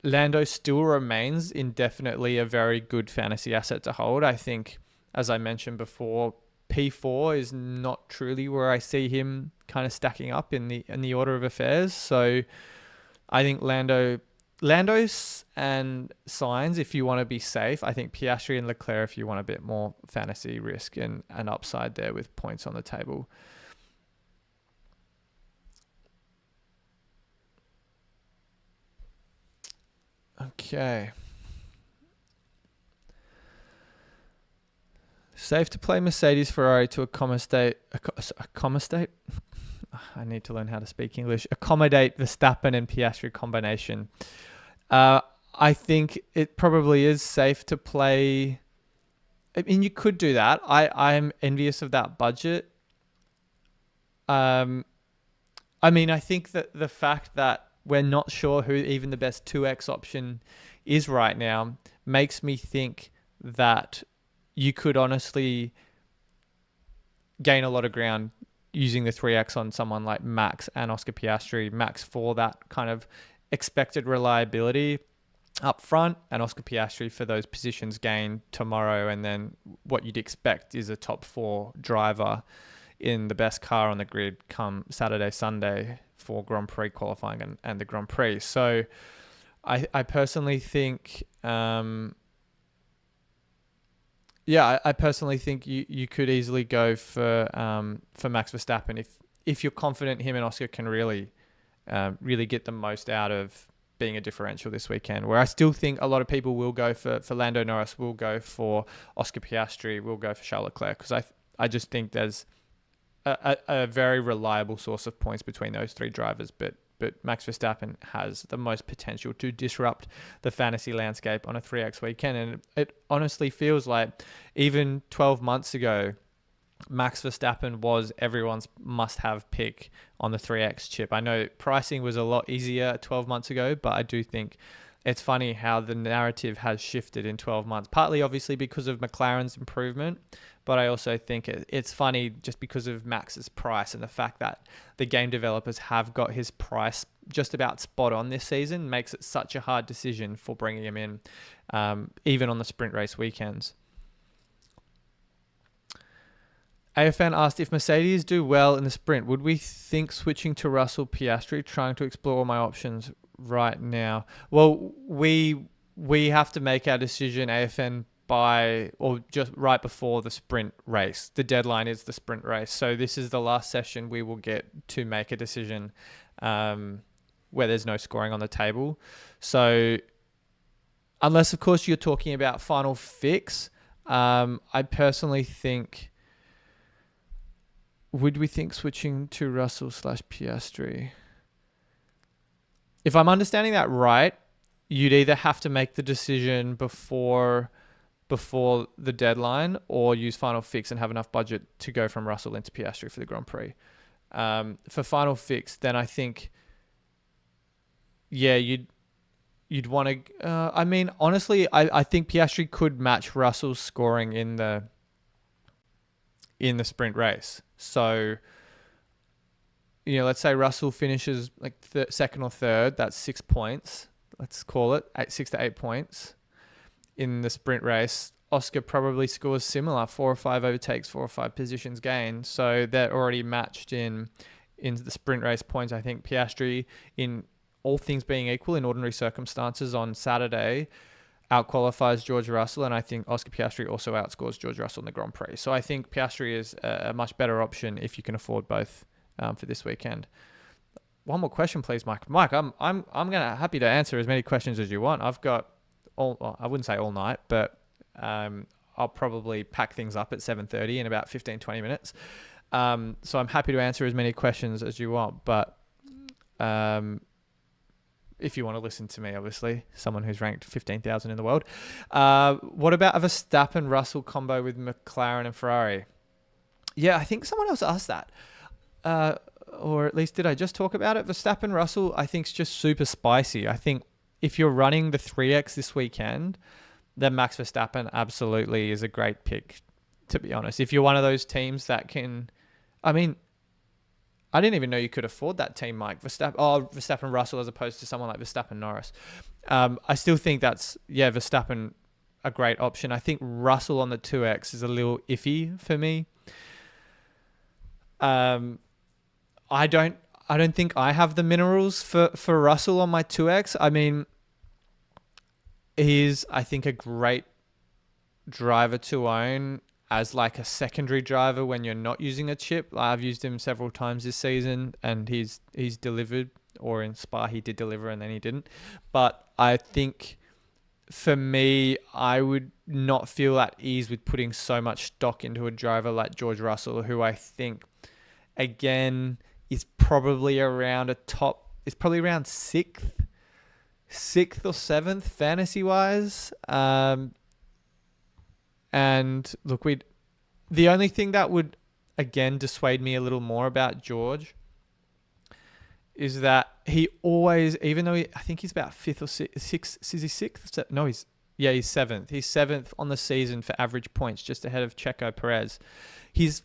Lando still remains indefinitely a very good fantasy asset to hold. I think, as I mentioned before, P4 is not truly where I see him kind of stacking up in the order of affairs. So I think Lando Lando's and Sainz if you want to be safe. I think Piastri and Leclerc if you want a bit more fantasy risk and an upside there with points on the table. Okay. Safe to play Mercedes Ferrari to accommodate. I need to learn how to speak English. Accommodate Verstappen and Piastri combination. I think it probably is safe to play. I mean, you could do that. I'm envious of that budget. I mean, I think that the fact that we're not sure who even the best 2x option is right now makes me think that you could honestly gain a lot of ground using the 3x on someone like Max and Oscar Piastri. Max for that kind of expected reliability up front, and Oscar Piastri for those positions gained tomorrow. And then what you'd expect is a top 4 driver in the best car on the grid come Saturday, Sunday for Grand Prix qualifying and the Grand Prix. So I personally think, I personally think you could easily go for Max Verstappen if you're confident him and Oscar can really get the most out of being a differential this weekend. Where I still think a lot of people will go for Lando Norris, will go for Oscar Piastri, will go for Charles Leclerc, because I just think there's a very reliable source of points between those 3 drivers, but Max Verstappen has the most potential to disrupt the fantasy landscape on a 3x weekend. And it honestly feels like even 12 months ago, Max Verstappen was everyone's must-have pick on the 3x chip. I know pricing was a lot easier 12 months ago, but I do think it's funny how the narrative has shifted in 12 months, partly obviously because of McLaren's improvement, but I also think it's funny just because of Max's price and the fact that the game developers have got his price just about spot on this season makes it such a hard decision for bringing him in, even on the sprint race weekends. AFN asked, if Mercedes do well in the sprint, would we think switching to Russell Piastri, trying to explore all my options right now? Well, we have to make our decision, AFN, by or just right before the sprint race. The deadline is the sprint race. So this is the last session we will get to make a decision where there's no scoring on the table. So unless, of course, you're talking about final fix, I personally think, would we think switching to Russell/Piastri? If I'm understanding that right, you'd either have to make the decision before the deadline or use final fix and have enough budget to go from Russell into Piastri for the Grand Prix. For final fix, then I think, you'd want to... I mean, honestly, I think Piastri could match Russell's scoring in the sprint race. So, let's say Russell finishes like second or third, that's 6 points. Let's call it 6 to 8 points. In the sprint race, Oscar probably scores similar, 4 or 5 overtakes, 4 or 5 positions gained. So they're already matched in the sprint race points. I think Piastri, in all things being equal, in ordinary circumstances on Saturday, outqualifies George Russell, and I think Oscar Piastri also outscores George Russell in the Grand Prix. So I think Piastri is a much better option if you can afford both for this weekend. One more question, please, Mike. Mike, I'm happy to answer as many questions as you want. I've got I wouldn't say all night, but I'll probably pack things up at 7:30 in about 15-20 minutes. So I'm happy to answer as many questions as you want, but if you want to listen to me, obviously, someone who's ranked 15,000 in the world. What about a Verstappen-Russell combo with McLaren and Ferrari? Yeah, I think someone else asked that. Or at least did I just talk about it? Verstappen-Russell, I think, is just super spicy. I think if you're running the 3X this weekend, then Max Verstappen absolutely is a great pick, to be honest. If you're one of those teams that can... I mean, I didn't even know you could afford that team, Mike. Verstappen-Russell as opposed to someone like Verstappen-Norris. I still think that's, Verstappen, a great option. I think Russell on the 2X is a little iffy for me. I don't think I have the minerals for Russell on my 2X. I mean, He's, I think, a great driver to own as like a secondary driver when you're not using a chip. I've used him several times this season, and he's delivered, or in Spa he did deliver and then he didn't. But I think for me, I would not feel at ease with putting so much stock into a driver like George Russell, who I think, again, is probably around sixth or seventh fantasy wise. And look, the only thing that would, again, dissuade me a little more about George is that he always, even though I think he's about fifth or sixth, is he sixth? No, he's seventh. He's seventh on the season for average points, just ahead of Checo Perez. His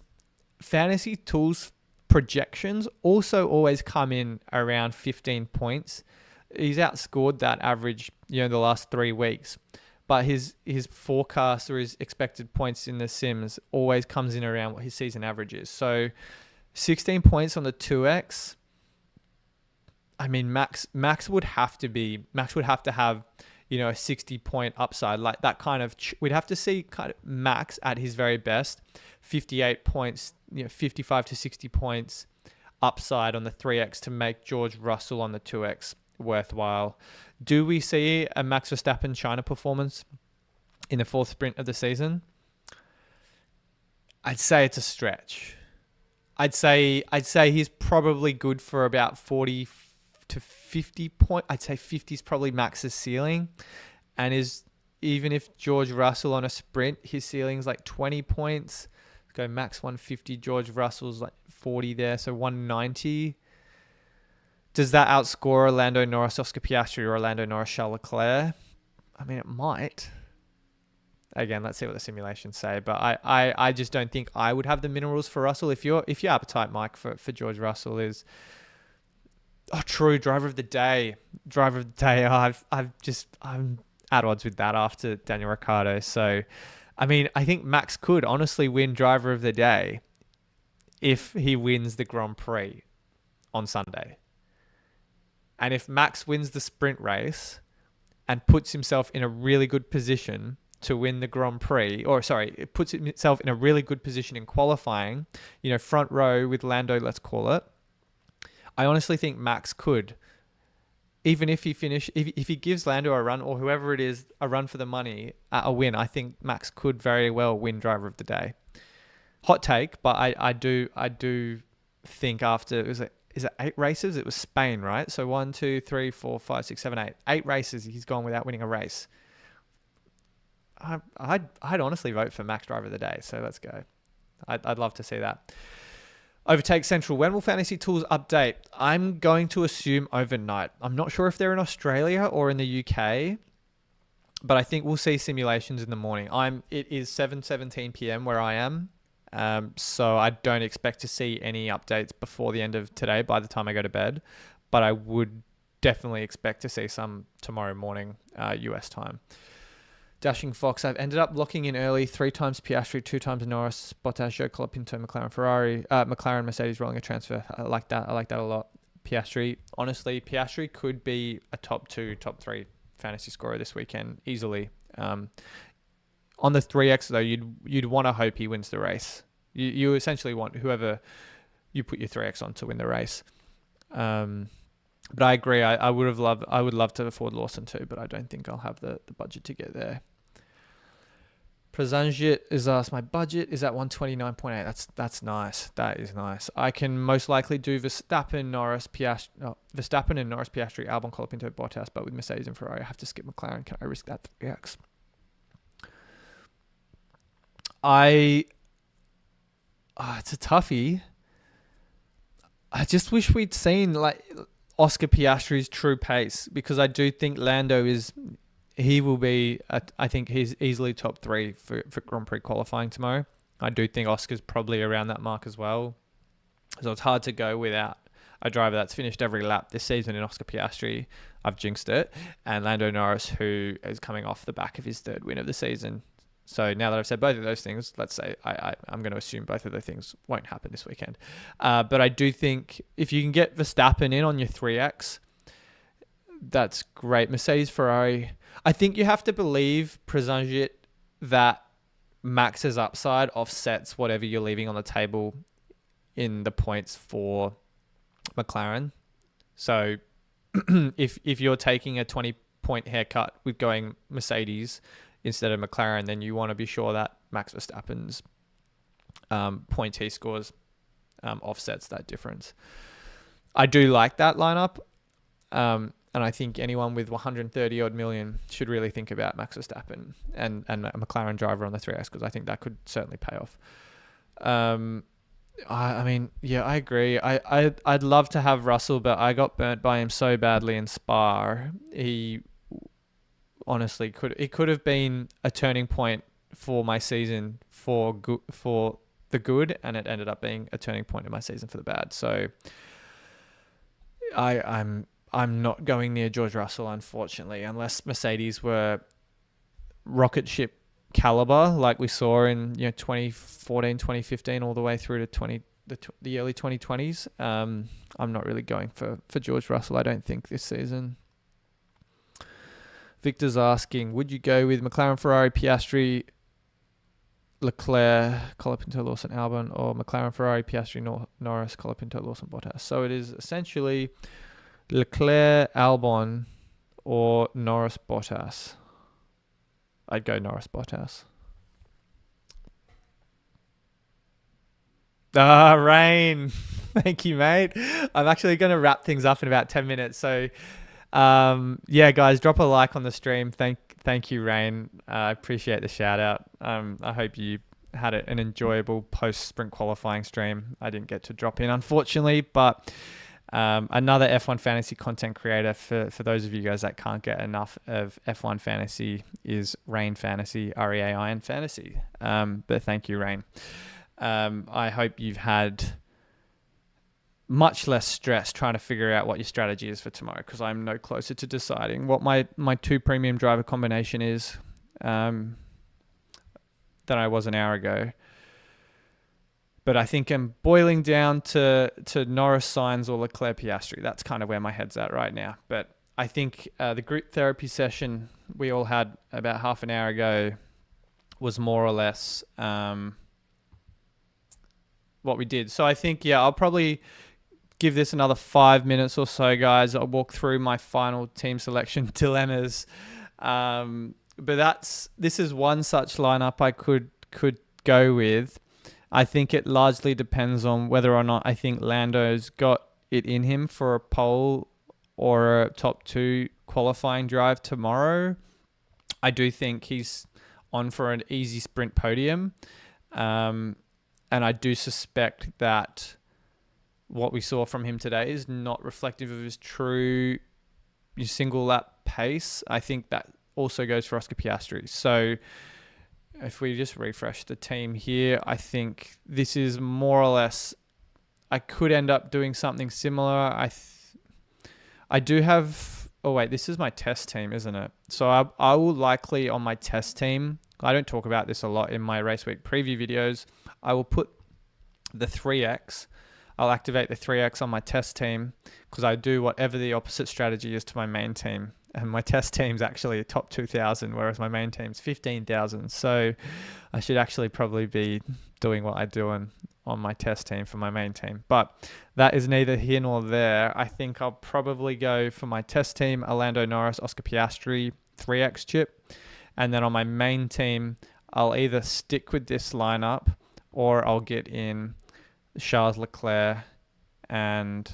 fantasy tools projections also always come in around 15 points. He's outscored that average, the last 3 weeks. But his forecast or his expected points in the sims always comes in around what his season average is. So 16 points on the 2x. I mean, Max would have to have, a 60-point upside, like that kind of. We'd have to see kind of Max at his very best, 58 points, 55 to 60 points upside on the 3x to make George Russell on the 2x worthwhile. Do we see a Max Verstappen China performance in the 4th sprint of the season? I'd say it's a stretch. I'd say he's probably good for about 40 to 50 points. I'd say 50 is probably Max's ceiling, and even if George Russell on a sprint, his ceiling's like 20 points. Let's go Max 150, George Russell's like 40 there, so 190. Does that outscore Orlando Norris, Oscar Piastri, or Orlando Norris, Charles Leclerc? I mean, it might. Again, let's see what the simulations say. But I just don't think I would have the minerals for Russell. If your appetite, Mike, for George Russell is true driver of the day. I'm at odds with that after Daniel Ricciardo. So, I mean, I think Max could honestly win driver of the day if he wins the Grand Prix on Sunday. And if Max wins the sprint race and puts himself in a really good position to win the Grand Prix, it puts himself in a really good position in qualifying, front row with Lando, let's call it. I honestly think Max could, even if if he gives Lando a run, or whoever it is, a run for the money, a win, I think Max could very well win driver of the day. Hot take, but I do think after, is it 8 races? It was Spain, right? So 1, 2, 3, 4, 5, 6, 7, 8. 8 races he's gone without winning a race. I'd honestly vote for Max driver of the day. So let's go. I'd love to see that. Overtake Central. When will Fantasy Tools update? I'm going to assume overnight. I'm not sure if they're in Australia or in the UK, but I think we'll see simulations in the morning. It is 7:17 p.m. where I am. So I don't expect to see any updates before the end of today by the time I go to bed, but I would definitely expect to see some tomorrow morning, US time. Dashing Fox, I've ended up locking in early 3 times Piastri, 2 times Norris, Bottas, Joe Colapinto, McLaren, Ferrari, McLaren, Mercedes rolling a transfer. I like that a lot. Piastri, honestly, Piastri could be a top 2, top 3 fantasy scorer this weekend easily. On the 3x though, you'd want to hope he wins the race. You essentially want whoever you put your 3x on to win the race. But I agree. I would love to afford Lawson too, but I don't think I'll have the budget to get there. Prashanjit is asked, my budget is at 129.8. That's nice. That is nice. I can most likely do Verstappen and Norris, Piastri, Albon, Colapinto, Bottas, but with Mercedes and Ferrari, I have to skip McLaren. Can I risk that 3x? It's a toughie. I just wish we'd seen Oscar Piastri's true pace, because I do think Lando will be, I think he's easily top 3 for Grand Prix qualifying tomorrow. I do think Oscar's probably around that mark as well. So it's hard to go without a driver that's finished every lap this season in Oscar Piastri. I've jinxed it. And Lando Norris, who is coming off the back of his 3rd win of the season. So now that I've said both of those things, let's say I'm going to assume both of those things won't happen this weekend. But I do think if you can get Verstappen in on your 3x, that's great. Mercedes, Ferrari, I think you have to believe, Presunjit, that Max's upside offsets whatever you're leaving on the table in the points for McLaren. So if you're taking a 20-point haircut with going Mercedes instead of McLaren, then you want to be sure that Max Verstappen's point he scores offsets that difference. I do like that lineup. And I think anyone with 130 odd million should really think about Max Verstappen and a McLaren driver on the 3S, because I think that could certainly pay off. I mean, yeah, I agree. I'd love to have Russell, but I got burnt by him so badly in Spa. He honestly could have been a turning point for my season for the good, and it ended up being a turning point in my season for the bad. So I'm not going near George Russell, unfortunately, unless Mercedes were rocket ship caliber like we saw in 2014, 2015, all the way through to the early 2020s. I'm not really going for George Russell, I don't think, this season. Victor's asking, would you go with McLaren, Ferrari, Piastri, Leclerc, Colapinto, Lawson, Albon, or McLaren, Ferrari, Piastri, Norris, Colapinto, Lawson, Bottas? So it is essentially Leclerc, Albon, or Norris, Bottas. I'd go Norris, Bottas. Rain. Thank you, mate. I'm actually going to wrap things up in about 10 minutes. So, yeah, guys, drop a like on the stream. Thank you, Rain. I appreciate the shout out. I hope you had an enjoyable post-sprint qualifying stream. I didn't get to drop in, unfortunately, but another F1 fantasy content creator for those of you guys that can't get enough of F1 fantasy is Rain Fantasy, REAIN Fantasy. But thank you, Rain. I hope you've had much less stress trying to figure out what your strategy is for tomorrow, because I'm no closer to deciding what my two premium driver combination is than I was an hour ago. But I think I'm boiling down to Norris, Sainz, or Leclerc, Piastri. That's kind of where my head's at right now. But I think the group therapy session we all had about half an hour ago was more or less what we did. So I think, yeah, I'll probably give this another 5 minutes or so, guys. I'll walk through my final team selection dilemmas. But this is one such lineup I could go with. I think it largely depends on whether or not I think Lando's got it in him for a pole or a top 2 qualifying drive tomorrow. I do think he's on for an easy sprint podium. And I do suspect that what we saw from him today is not reflective of his true single lap pace. I think that also goes for Oscar Piastri. So if we just refresh the team here, I think this is more or less, I could end up doing something similar. I do have, oh wait, this is my test team, isn't it? So I will likely on my test team, I don't talk about this a lot in my race week preview videos, I will put the 3X. I'll activate the 3X on my test team because I do whatever the opposite strategy is to my main team. And my test team's actually a top 2,000, whereas my main team's 15,000. So I should actually probably be doing what I do on my test team for my main team. But that is neither here nor there. I think I'll probably go for my test team, Lando Norris, Oscar Piastri, 3X chip. And then on my main team, I'll either stick with this lineup or I'll get in Charles Leclerc and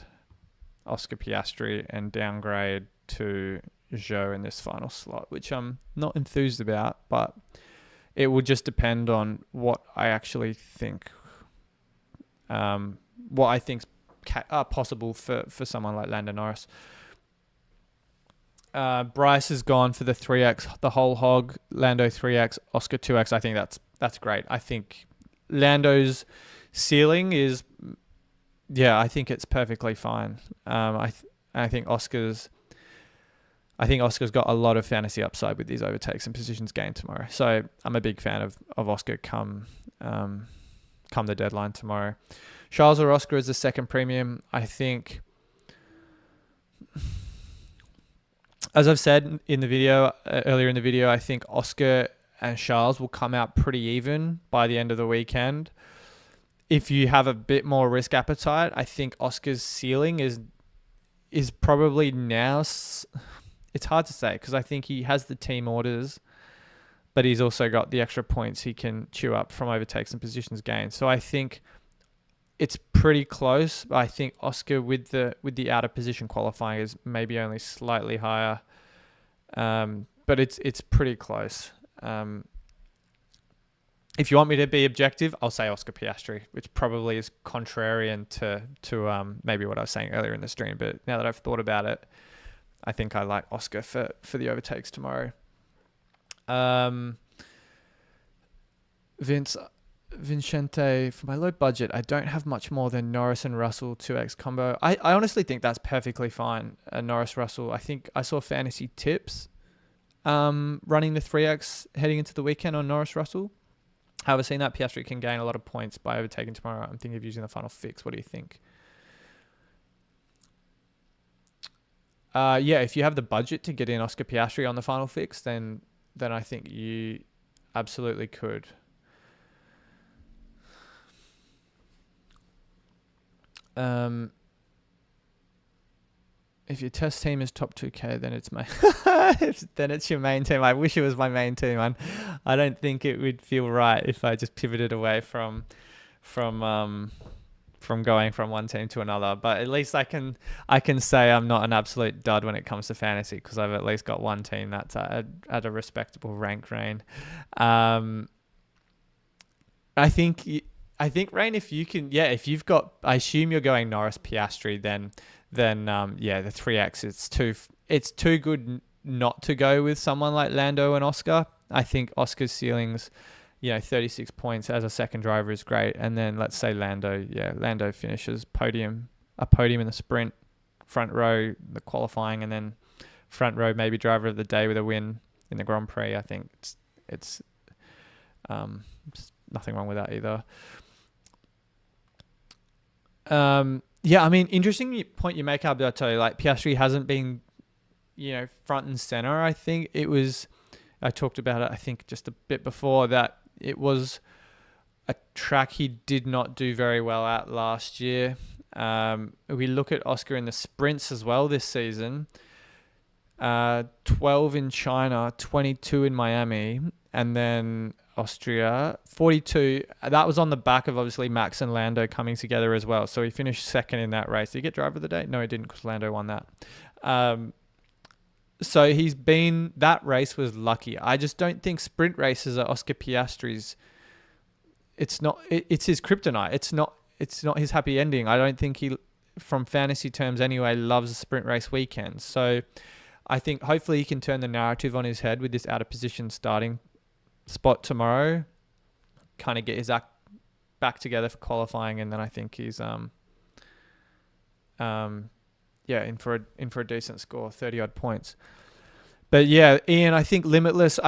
Oscar Piastri and downgrade to Zhou in this final slot, which I'm not enthused about, but it will just depend on what I actually think, what I think's possible for someone like Lando Norris. Bryce has gone for the 3X, the whole hog, Lando 3X, Oscar 2X. I think that's great. I think Lando's ceiling is, yeah, I think it's perfectly fine. I think Oscar's got a lot of fantasy upside with these overtakes and positions gained tomorrow. So I'm a big fan of Oscar come the deadline tomorrow. Charles or Oscar is the second premium. I think As I've said in the video, earlier in the video, I think Oscar and Charles will come out pretty even by the end of the weekend. If you have a bit more risk appetite, I think Oscar's ceiling is probably now. It's hard to say because I think he has the team orders, but he's also got the extra points he can chew up from overtakes and positions gained. So I think it's pretty close. I think Oscar with the out of position qualifying is maybe only slightly higher, but it's pretty close. If you want me to be objective, I'll say Oscar Piastri, which probably is contrarian to maybe what I was saying earlier in the stream. But now that I've thought about it, I think I like Oscar for the overtakes tomorrow. Vincente, for my low budget, I don't have much more than Norris and Russell 2x combo. I honestly think that's perfectly fine. Norris Russell. I think I saw fantasy tips running the 3x heading into the weekend on Norris Russell. However, seeing that Piastri can gain a lot of points by overtaking tomorrow, I'm thinking of using the final fix. What do you think? If you have the budget to get in Oscar Piastri on the final fix, then I think you absolutely could. If your test team is top 2K, then it's then it's your main team. I wish it was my main team. I don't think it would feel right if I just pivoted away from going from one team to another. But at least I can say I'm not an absolute dud when it comes to fantasy because I've at least got one team that's at a respectable rank, Rain. I think Rain, if you've got, I assume you're going Norris Piastri, then the 3x it's too good not to go with someone like Lando and Oscar. I think Oscar's ceilings, 36 points as a second driver is great, and then let's say Lando finishes a podium in the sprint, front row the qualifying, and then front row maybe driver of the day with a win in the Grand Prix. I think it's nothing wrong with that either. Interesting point you make, Alberto. Like Piastri hasn't been, front and center. I think I talked about it, I think just a bit before, that it was a track he did not do very well at last year. We look at Oscar in the sprints as well this season. 12 in China, 22 in Miami, and then Austria, 42. That was on the back of obviously Max and Lando coming together as well. So he finished second in that race. Did he get driver of the day? No, he didn't because Lando won that. So that race was lucky. I just don't think sprint races are Oscar Piastri's. It's his kryptonite. It's not his happy ending. I don't think he, from fantasy terms anyway, loves a sprint race weekend. So I think hopefully he can turn the narrative on his head with this out of position starting spot tomorrow, kind of get his act back together for qualifying, and then I think he's in for a decent score, 30 odd points. But yeah, Ian, I think Limitless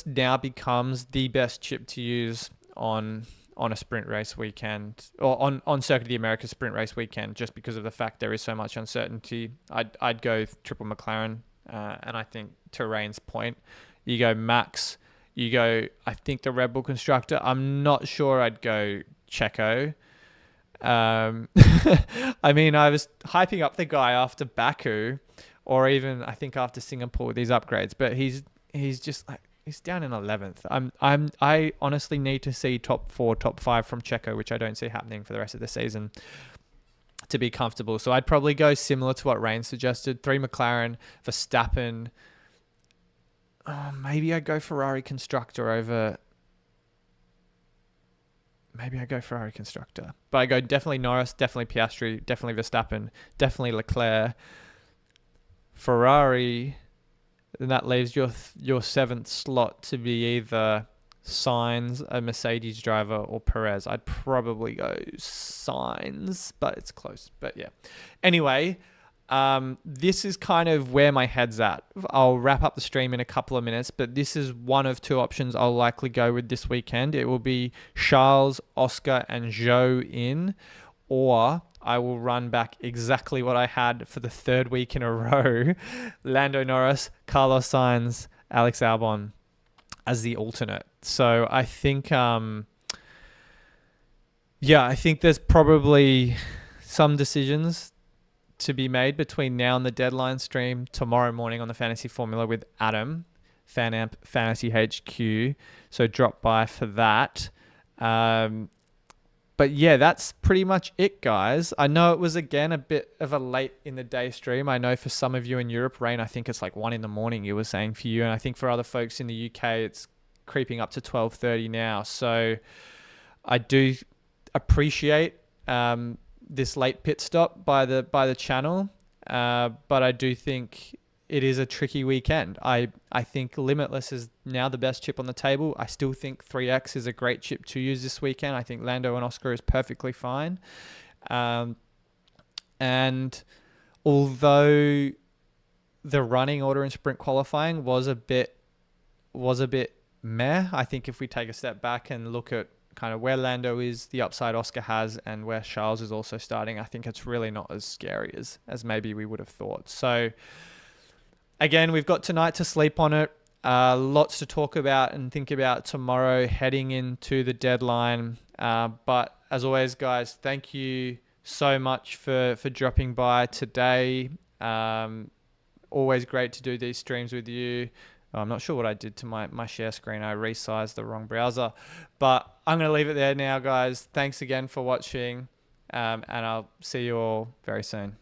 now becomes the best chip to use on a sprint race weekend, or on Circuit of the Americas sprint race weekend, just because of the fact there is so much uncertainty. I'd go triple McLaren, and I think to Rain's point, you go Max. You go, I think the Red Bull constructor. I'm not sure I'd go Checo. I was hyping up the guy after Baku, or even I think after Singapore with these upgrades, but he's just like, he's down in 11th. I honestly need to see top 4, top 5 from Checo, which I don't see happening for the rest of the season, to be comfortable. So I'd probably go similar to what Rain suggested: 3 McLaren, Verstappen. Maybe I go Ferrari constructor over. Maybe I go Ferrari constructor, but I go definitely Norris, definitely Piastri, definitely Verstappen, definitely Leclerc, Ferrari. And that leaves your 7th slot to be either Sainz, a Mercedes driver, or Perez. I'd probably go Sainz, but it's close. But yeah. Anyway. This is kind of where my head's at. I'll wrap up the stream in a couple of minutes, but this is one of 2 options I'll likely go with this weekend. It will be Charles, Oscar, and Zhou in, or I will run back exactly what I had for the third week in a row. Lando Norris, Carlos Sainz, Alex Albon as the alternate. So I think, I think there's probably some decisions to be made between now and the deadline stream tomorrow morning on the Fantasy Formula with Adam, FanAmp Fantasy HQ. So drop by for that. But yeah, that's pretty much it, guys. I know it was, again, a bit of a late in the day stream. I know for some of you in Europe, Rain, I think it's like 1 a.m. you were saying for you. And I think for other folks in the UK, it's creeping up to 12:30 now. So I do appreciate this late pit stop by the channel. But I do think it is a tricky weekend. I think Limitless is now the best chip on the table. I still think 3X is a great chip to use this weekend. I think Lando and Oscar is perfectly fine. And although the running order in sprint qualifying was a bit meh, I think if we take a step back and look at kind of where Lando is, the upside Oscar has, and where Charles is also starting, I think it's really not as scary as maybe we would have thought. So again, we've got tonight to sleep on it. Lots to talk about and think about tomorrow heading into the deadline. But as always, guys, thank you so much for dropping by today. Always great to do these streams with you. I'm not sure what I did to my share screen. I resized the wrong browser. But I'm going to leave it there now, guys. Thanks again for watching. And I'll see you all very soon.